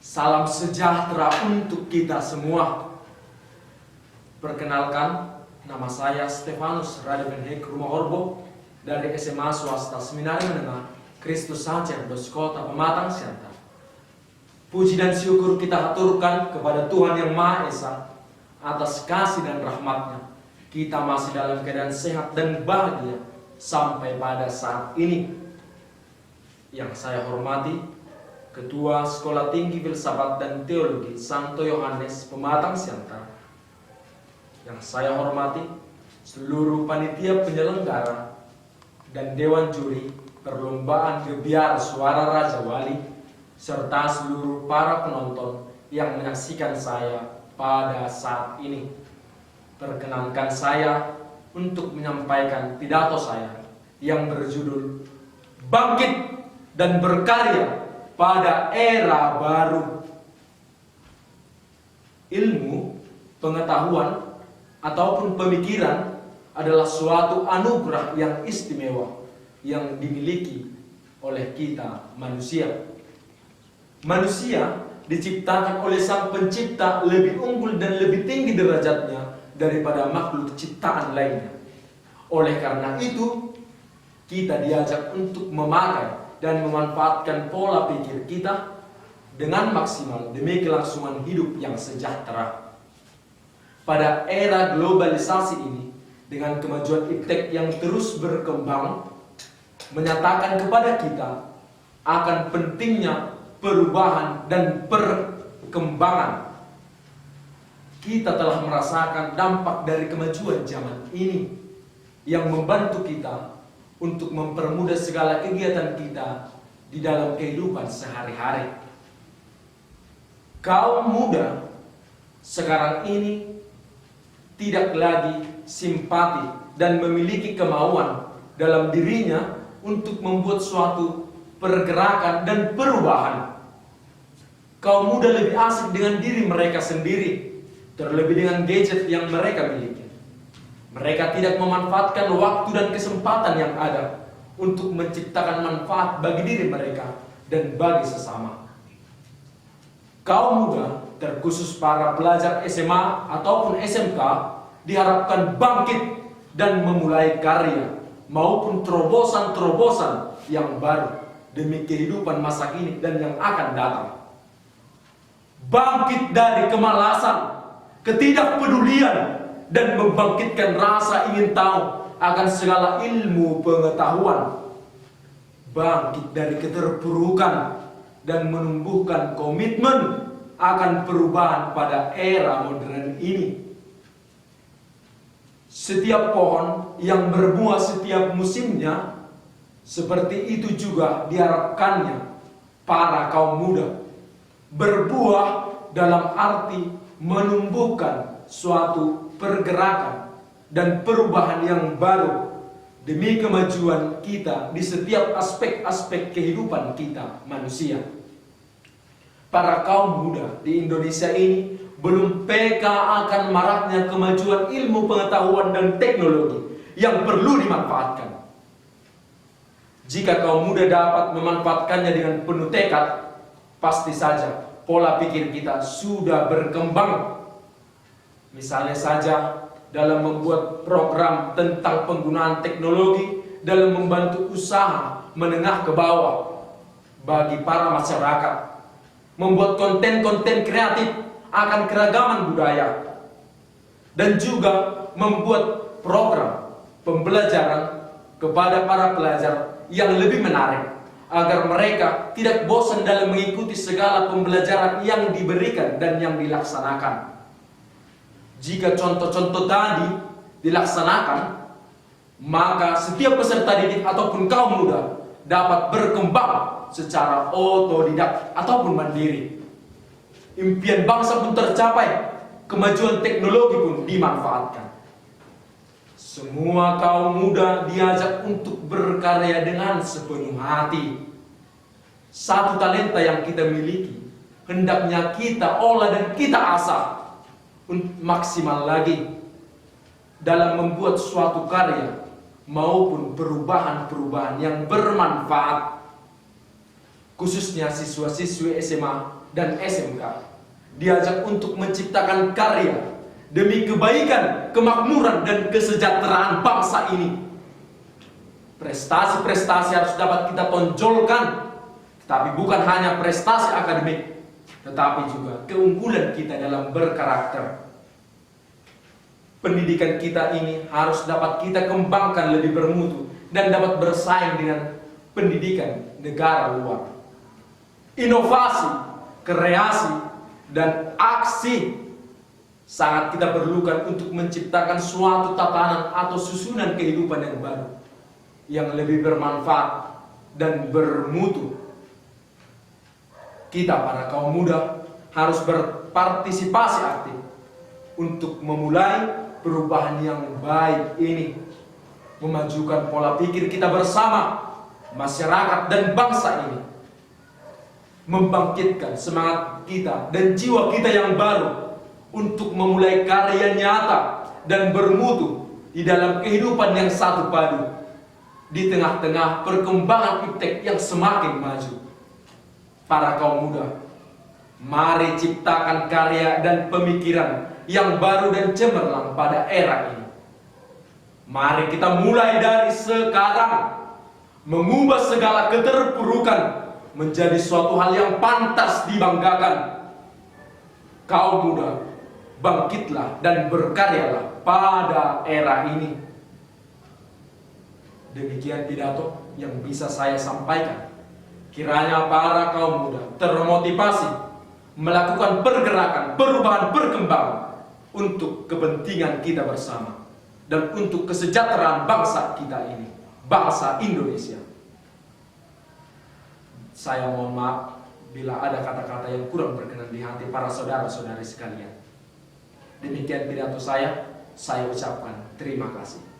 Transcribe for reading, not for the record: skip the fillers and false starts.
Salam sejahtera untuk kita semua. Perkenalkan, nama saya Stefanus Radevenhek Rumahorbo dari SMA Swasta Seminari Menengah Kristus Sacerdos Kota Pematang Siantar. Puji dan syukur kita haturkan kepada Tuhan Yang Maha Esa atas kasih dan rahmat-Nya. Kita masih dalam keadaan sehat dan bahagia sampai pada saat ini. Yang saya hormati Ketua Sekolah Tinggi Filsafat dan Teologi Santo Yohanes Pematang Siantar. Yang saya hormati seluruh panitia penyelenggara dan Dewan Juri Perlombaan Gebiar Suara Raja Wali, serta seluruh para penonton yang menyaksikan saya pada saat ini. Perkenankan saya untuk menyampaikan pidato saya yang berjudul Bangkit dan Berkarya pada Era Baru. Ilmu, pengetahuan, ataupun pemikiran adalah suatu anugerah yang istimewa yang dimiliki oleh kita manusia. Manusia diciptakan oleh Sang Pencipta lebih unggul dan lebih tinggi derajatnya daripada makhluk ciptaan lainnya. Oleh karena itu, kita diajak untuk memakai dan memanfaatkan pola pikir kita dengan maksimal demi kelangsungan hidup yang sejahtera. Pada era globalisasi ini, dengan kemajuan iptek yang terus berkembang, menyatakan kepada kita akan pentingnya perubahan dan perkembangan. Kita telah merasakan dampak dari kemajuan zaman ini yang membantu kita untuk mempermudah segala kegiatan kita di dalam kehidupan sehari-hari. Kaum muda sekarang ini tidak lagi simpati dan memiliki kemauan dalam dirinya untuk membuat suatu pergerakan dan perubahan. Kaum muda lebih asik dengan diri mereka sendiri, terlebih dengan gadget yang mereka miliki. Mereka tidak memanfaatkan waktu dan kesempatan yang ada untuk menciptakan manfaat bagi diri mereka dan bagi sesama. Kaum muda, terkhusus para pelajar SMA ataupun SMK, diharapkan bangkit dan memulai karya maupun terobosan-terobosan yang baru demi kehidupan masa kini dan yang akan datang. Bangkit dari kemalasan, ketidakpedulian, dan membangkitkan rasa ingin tahu akan segala ilmu pengetahuan. Bangkit dari keterpurukan dan menumbuhkan komitmen akan perubahan pada era modern ini. Setiap pohon yang berbuah setiap musimnya, seperti itu juga diharapkannya para kaum muda. Berbuah dalam arti menumbuhkan suatu pergerakan dan perubahan yang baru demi kemajuan kita di setiap aspek-aspek kehidupan kita manusia. Para kaum muda di Indonesia ini belum peka akan maraknya kemajuan ilmu pengetahuan dan teknologi yang perlu dimanfaatkan. Jika kaum muda dapat memanfaatkannya dengan penuh tekad, pasti saja pola pikir kita sudah berkembang. Misalnya saja dalam membuat program tentang penggunaan teknologi dalam membantu usaha menengah ke bawah bagi para masyarakat, membuat konten-konten kreatif akan keragaman budaya, dan juga membuat program pembelajaran kepada para pelajar yang lebih menarik agar mereka tidak bosan dalam mengikuti segala pembelajaran yang diberikan dan yang dilaksanakan. Jika contoh-contoh tadi dilaksanakan, maka setiap peserta didik ataupun kaum muda dapat berkembang secara otodidak ataupun mandiri. Impian bangsa pun tercapai, kemajuan teknologi pun dimanfaatkan. Semua kaum muda diajak untuk berkarya dengan sepenuh hati. Satu talenta yang kita miliki, hendaknya kita olah dan kita asah maksimal lagi dalam membuat suatu karya maupun perubahan-perubahan yang bermanfaat. khususnya siswa-siswi SMA dan SMK, diajak untuk menciptakan karya demi kebaikan, kemakmuran, dan kesejahteraan bangsa ini. Prestasi-prestasi harus dapat kita tonjolkan, tapi bukan hanya prestasi akademik, tetapi juga keunggulan kita dalam berkarakter. Pendidikan kita ini harus dapat kita kembangkan lebih bermutu dan dapat bersaing dengan pendidikan negara luar. Inovasi, kreasi, dan aksi sangat kita perlukan untuk menciptakan suatu tatanan atau susunan kehidupan yang baru, yang lebih bermanfaat dan bermutu. Kita para kaum muda harus berpartisipasi aktif untuk memulai perubahan yang baik ini, memajukan pola pikir kita bersama, masyarakat dan bangsa ini, membangkitkan semangat kita dan jiwa kita yang baru untuk memulai karya nyata dan bermutu di dalam kehidupan yang satu padu, di tengah-tengah perkembangan iptek yang semakin maju. Para kaum muda, mari ciptakan karya dan pemikiran yang baru dan cemerlang pada era ini. Mari kita mulai dari sekarang, mengubah segala keterpurukan menjadi suatu hal yang pantas dibanggakan. Kaum muda, bangkitlah dan berkaryalah pada era ini. Demikian pidato yang bisa saya sampaikan. Kiranya para kaum muda termotivasi melakukan pergerakan, perubahan, perkembangan untuk kepentingan kita bersama dan untuk kesejahteraan bangsa kita ini, bangsa Indonesia. Saya mohon maaf bila ada kata-kata yang kurang berkenan di hati para saudara-saudari sekalian. Demikian pidato saya ucapkan terima kasih.